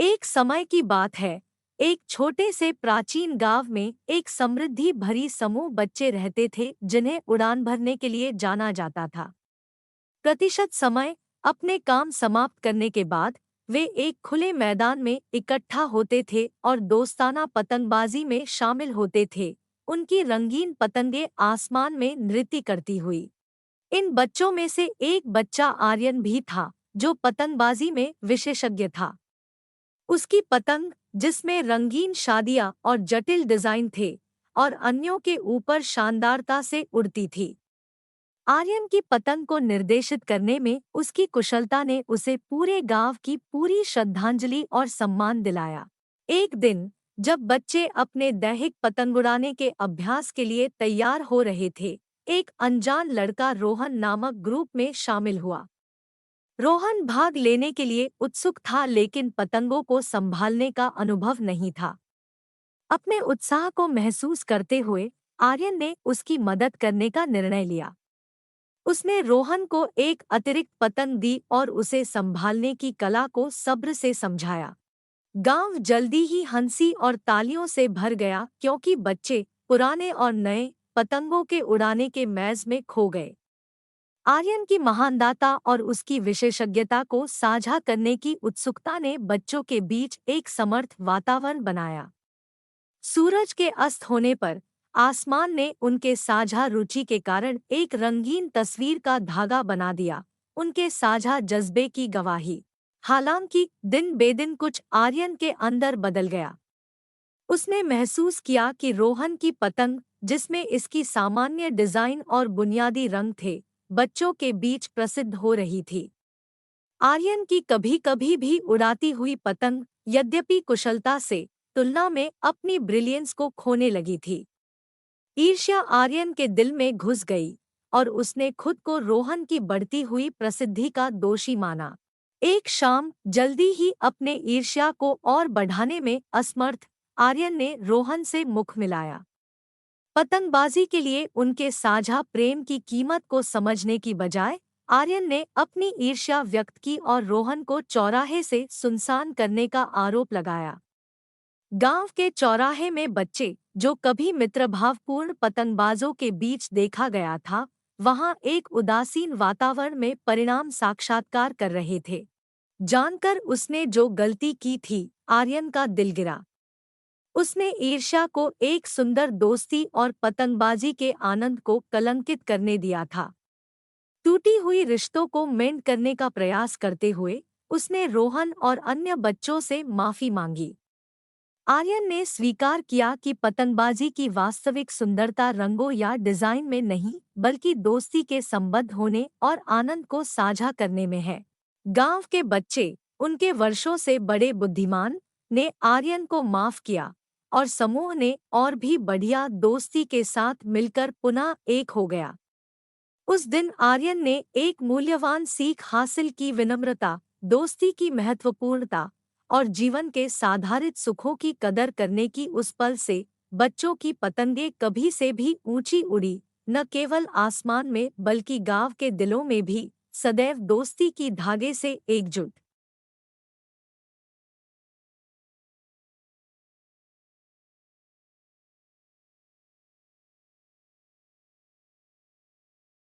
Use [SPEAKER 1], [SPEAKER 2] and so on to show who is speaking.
[SPEAKER 1] एक समय की बात है। एक छोटे से प्राचीन गांव में एक समृद्धि भरी समूह बच्चे रहते थे जिन्हें उड़ान भरने के लिए जाना जाता था। प्रतिशत समय अपने काम समाप्त करने के बाद वे एक खुले मैदान में इकट्ठा होते थे और दोस्ताना पतंगबाजी में शामिल होते थे। उनकी रंगीन पतंगें आसमान में नृत्य करती हुई। इन बच्चों में से एक बच्चा आर्यन भी था, जो पतंगबाजी में विशेषज्ञ था। उसकी पतंग, जिसमें रंगीन शादियां और जटिल डिजाइन थे, और अन्यों के ऊपर शानदारता से उड़ती थी। आर्यन की पतंग को निर्देशित करने में उसकी कुशलता ने उसे पूरे गांव की पूरी श्रद्धांजलि और सम्मान दिलाया। एक दिन, जब बच्चे अपने दैहिक पतंग उड़ाने के अभ्यास के लिए तैयार हो रहे थे, एक अनजान लड़का रोहन नामक ग्रुप में शामिल हुआ। रोहन भाग लेने के लिए उत्सुक था, लेकिन पतंगों को संभालने का अनुभव नहीं था। अपने उत्साह को महसूस करते हुए आर्यन ने उसकी मदद करने का निर्णय लिया। उसने रोहन को एक अतिरिक्त पतंग दी और उसे संभालने की कला को सब्र से समझाया। गांव जल्दी ही हंसी और तालियों से भर गया, क्योंकि बच्चे पुराने और नए पतंगों के उड़ाने के मैज में खो गए। आर्यन की महानदाता और उसकी विशेषज्ञता को साझा करने की उत्सुकता ने बच्चों के बीच एक समर्थ वातावरण बनाया। सूरज के अस्त होने पर आसमान ने उनके साझा रुचि के कारण एक रंगीन तस्वीर का धागा बना दिया, उनके साझा जज्बे की गवाही। हालांकि दिन बेदिन कुछ आर्यन के अंदर बदल गया। उसने महसूस किया कि रोहन की पतंग, जिसमें इसकी सामान्य डिजाइन और बुनियादी रंग थे, बच्चों के बीच प्रसिद्ध हो रही थी। आर्यन की कभी-कभी भी उड़ाती हुई पतंग, यद्यपि कुशलता से तुलना में अपनी ब्रिलियंस को खोने लगी थी। ईर्ष्या आर्यन के दिल में घुस गई और उसने खुद को रोहन की बढ़ती हुई प्रसिद्धि का दोषी माना। एक शाम, जल्दी ही अपने ईर्ष्या को और बढ़ाने में असमर्थ, आर्यन ने रोहन से मुख मिलाया। पतंगबाजी के लिए उनके साझा प्रेम की कीमत को समझने की बजाय आर्यन ने अपनी ईर्ष्या व्यक्त की और रोहन को चौराहे से सुनसान करने का आरोप लगाया। गांव के चौराहे में बच्चे, जो कभी मित्रभावपूर्ण पतंगबाजों के बीच देखा गया था, वहां एक उदासीन वातावरण में परिणाम साक्षात्कार कर रहे थे। जानकर उसने जो गलती की थी, आर्यन का दिल गिरा। उसने ईर्ष्या को एक सुंदर दोस्ती और पतंगबाजी के आनंद को कलंकित करने दिया था। टूटी हुई रिश्तों को मेंड करने का प्रयास करते हुए उसने रोहन और अन्य बच्चों से माफी मांगी। आर्यन ने स्वीकार किया कि पतंगबाजी की वास्तविक सुंदरता रंगों या डिजाइन में नहीं, बल्कि दोस्ती के संबद्ध होने और आनंद को साझा करने में है। गांव के बच्चे, उनके वर्षों से बड़े बुद्धिमान, ने आर्यन को माफ किया और समूह ने और भी बढ़िया दोस्ती के साथ मिलकर पुनः एक हो गया। उस दिन आर्यन ने एक मूल्यवान सीख हासिल की, विनम्रता, दोस्ती की महत्वपूर्णता और जीवन के साधारित सुखों की कदर करने की। उस पल से बच्चों की पतंगें कभी से भी ऊंची उड़ी, न केवल आसमान में बल्कि गांव के दिलों में भी, सदैव दोस्ती की धागे से एकजुट।